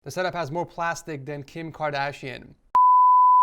The setup has more plastic than Kim Kardashian.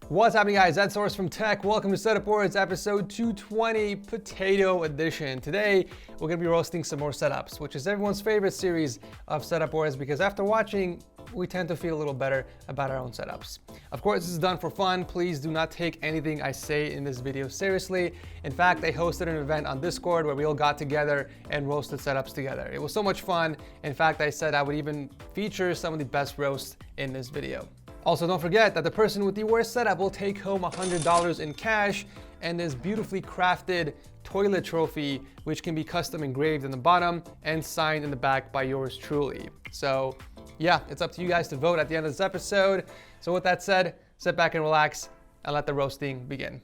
What's happening, guys? Ed Source from Tech. Welcome to Setup Wars, episode 220, Potato Edition. Today, we're gonna be roasting some more setups, which is everyone's favorite series of Setup Wars because after watching, we tend to feel a little better about our own setups. Of course, this is done for fun. Please do not take anything I say in this video seriously. In fact, I hosted an event on Discord where we all got together and roasted setups together. It was so much fun. In fact, I said I would even feature some of the best roasts in this video. Also, don't forget that the person with the worst setup will take home $100 in cash and this beautifully crafted toilet trophy, which can be custom engraved in the bottom and signed in the back by yours truly. So yeah, it's up to you guys to vote at the end of this episode. So with that said, sit back and relax and let the roasting begin.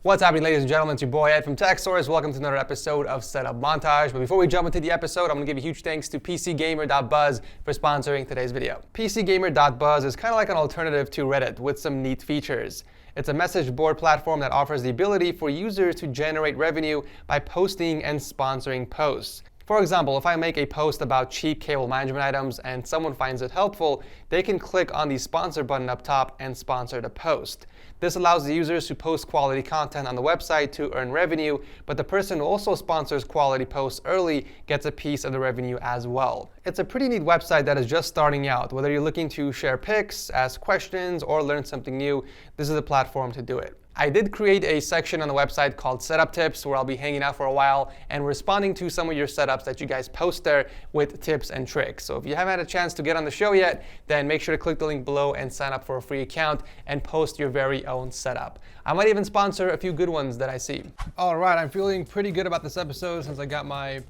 What's happening, ladies and gentlemen? It's your boy Ed from Tech Source. Welcome to another episode of Setup Montage. But before we jump into the episode, I'm gonna give a huge thanks to PCGamer.buzz for sponsoring today's video. PCGamer.buzz is kind of like an alternative to Reddit with some neat features. It's a message board platform that offers the ability for users to generate revenue by posting and sponsoring posts. For example, if I make a post about cheap cable management items and someone finds it helpful, they can click on the sponsor button up top and sponsor the post. This allows the users who post quality content on the website to earn revenue, but the person who also sponsors quality posts early gets a piece of the revenue as well. It's a pretty neat website that is just starting out. Whether you're looking to share pics, ask questions, or learn something new, this is the platform to do it. I did create a section on the website called Setup Tips where I'll be hanging out for a while and responding to some of your setups that you guys post there with tips and tricks. So if you haven't had a chance to get on the show yet, then make sure to click the link below and sign up for a free account and post your very own setup. I might even sponsor a few good ones that I see. All right, I'm feeling pretty good about this episode since I got my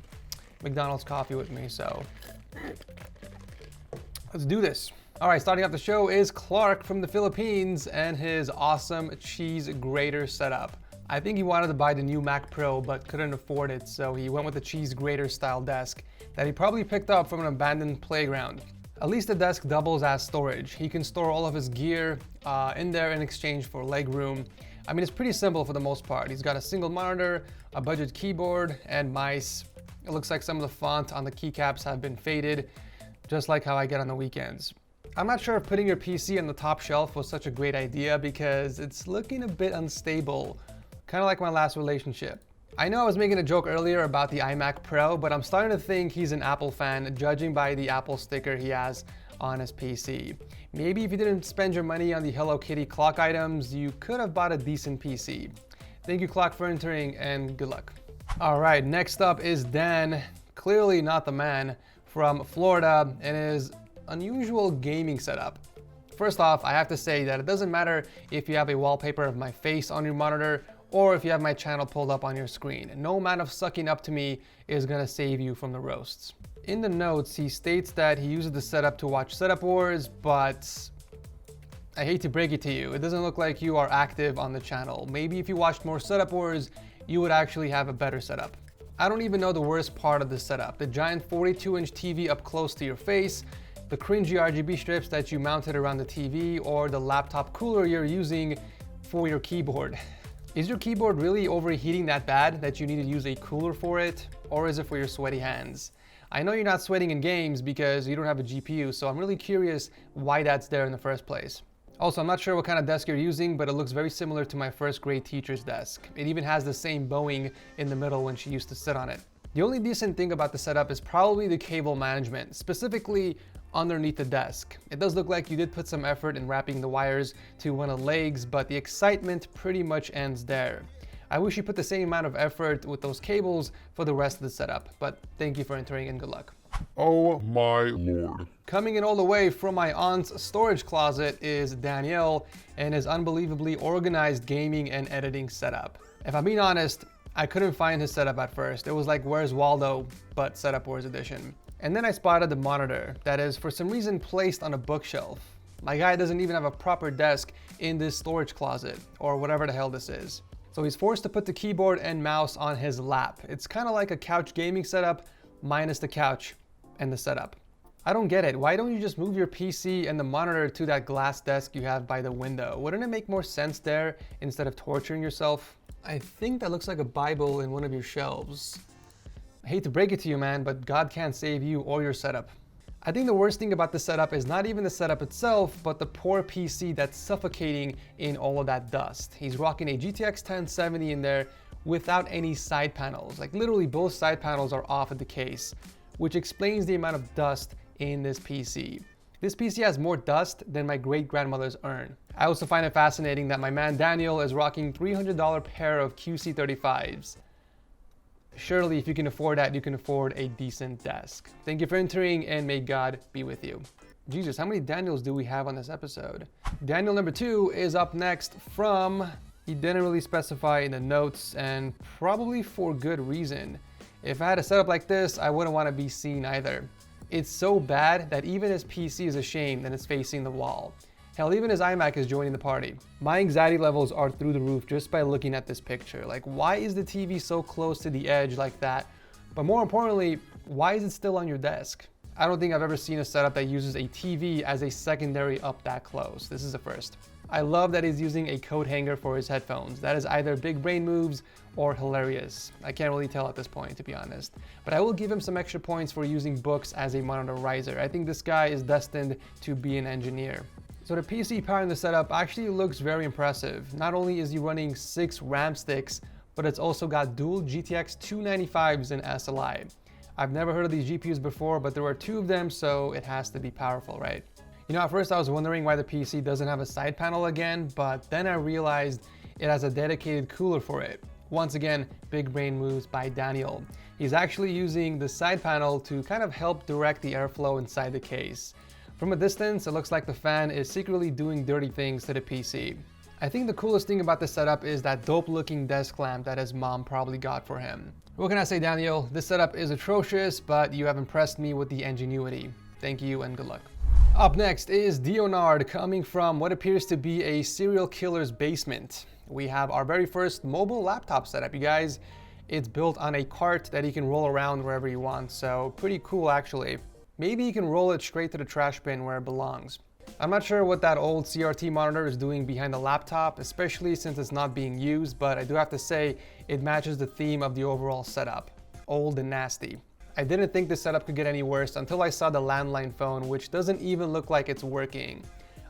McDonald's coffee with me, so let's do this. All right, starting off the show is Clark from the Philippines and his awesome cheese grater setup. I think he wanted to buy the new Mac Pro but couldn't afford it, so he went with the cheese grater style desk that he probably picked up from an abandoned playground. At least the desk doubles as storage. He can store all of his gear in there in exchange for leg room. I mean, it's pretty simple for the most part. He's got a single monitor, a budget keyboard, and mice. It looks like some of the font on the keycaps have been faded, just like how I get on the weekends. I'm not sure if putting your PC on the top shelf was such a great idea because it's looking a bit unstable, kind of like my last relationship. I know I was making a joke earlier about the iMac Pro, but I'm starting to think he's an Apple fan, judging by the Apple sticker he has on his PC. Maybe if you didn't spend your money on the Hello Kitty clock items, you could have bought a decent PC. Thank you, Clock, for entering, and good luck. All right, next up is Dan, clearly not the man, from Florida, and his unusual gaming setup. First off, I have to say that it doesn't matter if you have a wallpaper of my face on your monitor or if you have my channel pulled up on your screen. No amount of sucking up to me is gonna save you from the roasts. In the notes, he states that he uses the setup to watch Setup Wars, but I hate to break it to you, it doesn't look like you are active on the channel. Maybe if you watched more Setup Wars, you would actually have a better setup. I don't even know the worst part of the setup. The giant 42-inch TV up close to your face, the cringy RGB strips that you mounted around the TV, or the laptop cooler you're using for your keyboard. Is your keyboard really overheating that bad that you need to use a cooler for it? Or is it for your sweaty hands? I know you're not sweating in games because you don't have a GPU, so I'm really curious why that's there in the first place. Also, I'm not sure what kind of desk you're using, but it looks very similar to my first grade teacher's desk. It even has the same Boeing in the middle when she used to sit on it. The only decent thing about the setup is probably the cable management, specifically underneath the desk. It does look like you did put some effort in wrapping the wires to one of the legs, but the excitement pretty much ends there. I wish you put the same amount of effort with those cables for the rest of the setup, but thank you for entering and good luck. Oh my lord. Coming in all the way from my aunt's storage closet is Daniel and his unbelievably organized gaming and editing setup. If I'm being honest, I couldn't find his setup at first. It was like Where's Waldo, but Setup Wars edition. And then I spotted the monitor that is for some reason placed on a bookshelf. My guy doesn't even have a proper desk in this storage closet or whatever the hell this is. So he's forced to put the keyboard and mouse on his lap. It's kind of like a couch gaming setup minus the couch and the setup. I don't get it. Why don't you just move your PC and the monitor to that glass desk you have by the window? Wouldn't it make more sense there instead of torturing yourself? I think that looks like a Bible in one of your shelves. I hate to break it to you, man, but God can't save you or your setup. I think the worst thing about the setup is not even the setup itself, but the poor PC that's suffocating in all of that dust. He's rocking a GTX 1070 in there without any side panels. Like literally both side panels are off of the case, which explains the amount of dust in this PC. This PC has more dust than my great-grandmother's urn. I also find it fascinating that my man Daniel is rocking $300 pair of QC35s. Surely if you can afford that, you can afford a decent desk. Thank you for entering and may God be with you. Jesus, how many Daniels do we have on this episode? Daniel number 2 is up next from, he didn't really specify in the notes, and probably for good reason. If I had a setup like this, I wouldn't want to be seen either. It's so bad that even his PC is ashamed and it's facing the wall. Hell, even his iMac is joining the party. My anxiety levels are through the roof just by looking at this picture. Like, why is the TV so close to the edge like that? But more importantly, why is it still on your desk? I don't think I've ever seen a setup that uses a TV as a secondary up that close. This is a first. I love that he's using a coat hanger for his headphones. That is either big brain moves or hilarious. I can't really tell at this point, to be honest. But I will give him some extra points for using books as a monitor riser. I think this guy is destined to be an engineer. So the PC powering the setup actually looks very impressive. Not only is he running 6 RAM sticks, but it's also got dual GTX 295s in SLI. I've never heard of these GPUs before, but there are 2 of them, so it has to be powerful, right? You know, at first I was wondering why the PC doesn't have a side panel again, but then I realized it has a dedicated cooler for it. Once again, big brain moves by Daniel. He's actually using the side panel to kind of help direct the airflow inside the case. From a distance, it looks like the fan is secretly doing dirty things to the PC. I think the coolest thing about this setup is that dope looking desk lamp that his mom probably got for him. What can I say, Daniel? This setup is atrocious, but you have impressed me with the ingenuity. Thank you and good luck. Up next is Dionard coming from what appears to be a serial killer's basement. We have our very first mobile laptop setup, you guys. It's built on a cart that he can roll around wherever he wants, so pretty cool actually. Maybe he can roll it straight to the trash bin where it belongs. I'm not sure what that old CRT monitor is doing behind the laptop, especially since it's not being used, but I do have to say it matches the theme of the overall setup. Old and nasty. I didn't think this setup could get any worse until I saw the landline phone, which doesn't even look like it's working.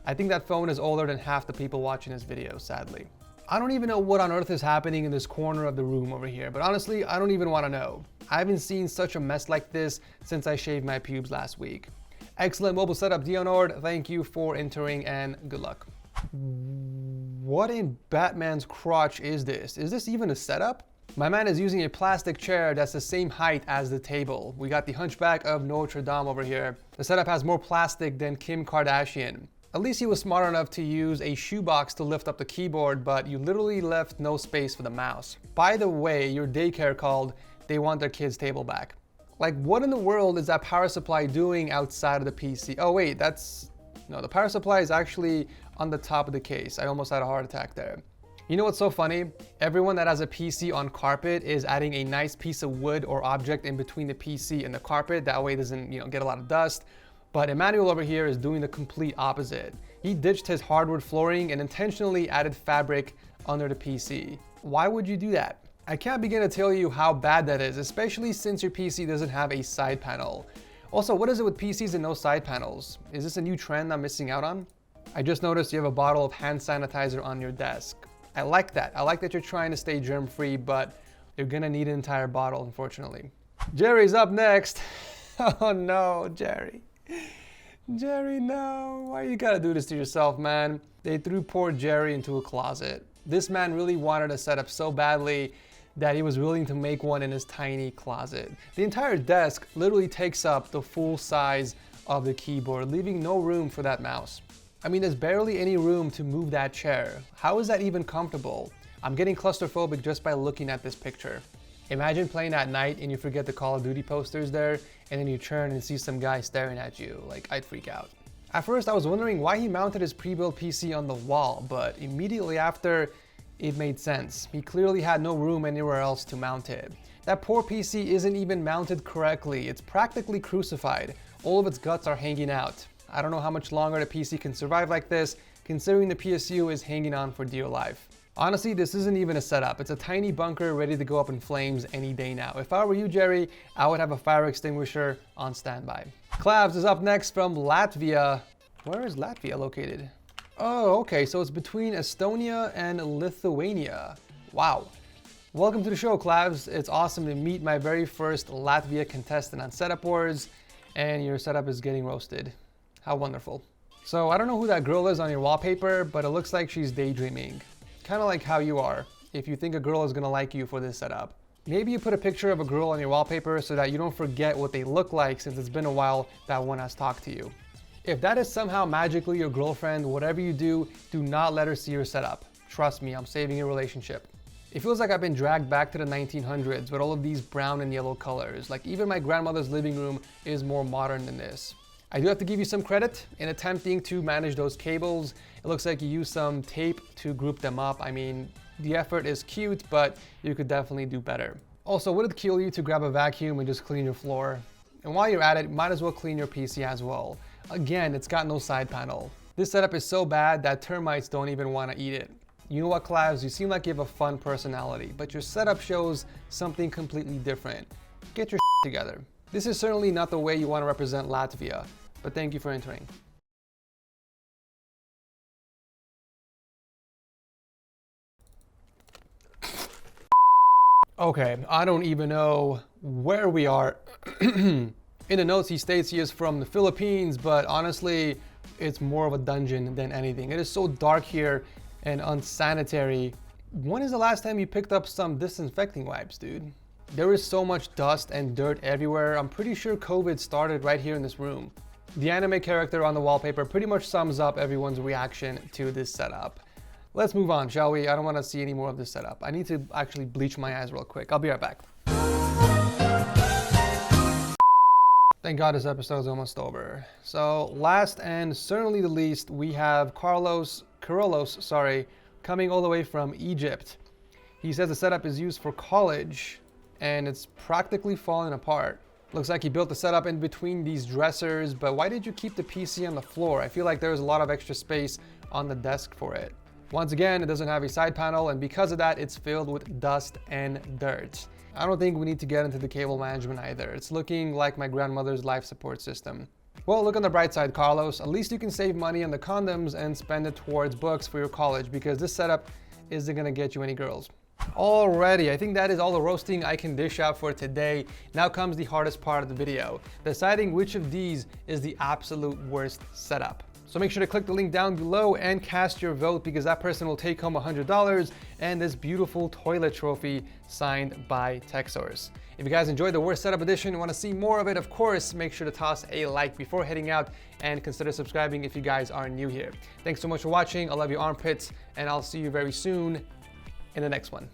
I think that phone is older than half the people watching this video, sadly. I don't even know what on earth is happening in this corner of the room over here, but honestly, I don't even want to know. I haven't seen such a mess like this since I shaved my pubes last week. Excellent mobile setup, Dionard. Thank you for entering and good luck. What in Batman's crotch is this? Is this even a setup? My man is using a plastic chair that's the same height as the table. We got the Hunchback of Notre Dame over here. The setup has more plastic than Kim Kardashian. At least he was smart enough to use a shoebox to lift up the keyboard, but you literally left no space for the mouse. By the way, your daycare called, they want their kid's table back. Like, what in the world is that power supply doing outside of the PC? Oh wait, no, the power supply is actually on the top of the case. I almost had a heart attack there. You know what's so funny? Everyone that has a PC on carpet is adding a nice piece of wood or object in between the PC and the carpet. That way it doesn't, get a lot of dust. But Emanuel over here is doing the complete opposite. He ditched his hardwood flooring and intentionally added fabric under the PC. Why would you do that? I can't begin to tell you how bad that is, especially since your PC doesn't have a side panel. Also, what is it with PCs and no side panels? Is this a new trend I'm missing out on? I just noticed you have a bottle of hand sanitizer on your desk. I like that. I like that you're trying to stay germ-free, but you're gonna need an entire bottle, unfortunately. Jerry's up next. Oh no, Jerry. Jerry, no. Why you gotta do this to yourself, man? They threw poor Jerry into a closet. This man really wanted a setup so badly that he was willing to make one in his tiny closet. The entire desk literally takes up the full size of the keyboard, leaving no room for that mouse. I mean, there's barely any room to move that chair. How is that even comfortable? I'm getting claustrophobic just by looking at this picture. Imagine playing at night and you forget the Call of Duty posters there, and then you turn and see some guy staring at you. Like, I'd freak out. At first, I was wondering why he mounted his pre-built PC on the wall, but immediately after, It made sense. He clearly had no room anywhere else to mount it. That poor PC isn't even mounted correctly. It's practically crucified. All of its guts are hanging out. I don't know how much longer the PC can survive like this, considering the PSU is hanging on for dear life. Honestly, this isn't even a setup. It's a tiny bunker ready to go up in flames any day now. If I were you, Jerry, I would have a fire extinguisher on standby. Klavs is up next from Latvia. Where is Latvia located? Oh, okay, so it's between Estonia and Lithuania. Wow. Welcome to the show, Klavs. It's awesome to meet my very first Latvia contestant on Setup Wars, and your setup is getting roasted. How wonderful. So I don't know who that girl is on your wallpaper, but it looks like she's daydreaming. Kind of like how you are, if you think a girl is gonna like you for this setup. Maybe you put a picture of a girl on your wallpaper so that you don't forget what they look like since it's been a while that one has talked to you. If that is somehow magically your girlfriend, whatever you do not let her see your setup. Trust me, I'm saving your relationship. It feels like I've been dragged back to the 1900s with all of these brown and yellow colors. Like even my grandmother's living room is more modern than this. I do have to give you some credit in attempting to manage those cables. It looks like you used some tape to group them up. I mean, the effort is cute, but you could definitely do better. Also, would it kill you to grab a vacuum and just clean your floor? And while you're at it, might as well clean your PC as well. Again, it's got no side panel. This setup is so bad that termites don't even want to eat it. You know what, Klavs? You seem like you have a fun personality, but your setup shows something completely different. Get your together. This is certainly not the way you want to represent Latvia, but thank you for entering. Okay, I don't even know where we are. In the notes, he states he is from the Philippines, but honestly, it's more of a dungeon than anything. It is so dark here and unsanitary. When is the last time you picked up some disinfecting wipes, dude? There is so much dust and dirt everywhere. I'm pretty sure COVID started right here in this room. The anime character on the wallpaper pretty much sums up everyone's reaction to this setup. Let's move on, shall we? I don't want to see any more of this setup. I need to actually bleach my eyes real quick. I'll be right back. Thank God this episode is almost over. So last and certainly the least, we have Carlos, coming all the way from Egypt. He says the setup is used for college and it's practically falling apart. Looks like he built the setup in between these dressers, but why did you keep the PC on the floor? I feel like there's a lot of extra space on the desk for it. Once again, it doesn't have a side panel, and because of that, it's filled with dust and dirt. I don't think we need to get into the cable management either. It's looking like my grandmother's life support system. Well, look on the bright side, Carlos. At least you can save money on the condoms and spend it towards books for your college, because this setup isn't gonna get you any girls. Alrighty, I think that is all the roasting I can dish out for today. Now comes the hardest part of the video, deciding which of these is the absolute worst setup. So make sure to click the link down below and cast your vote, because that person will take home $100 and this beautiful toilet trophy signed by TechSource. If you guys enjoyed the worst setup edition and want to see more of it, of course, make sure to toss a like before heading out and consider subscribing if you guys are new here. Thanks so much for watching. I love your armpits, and I'll see you very soon in the next one.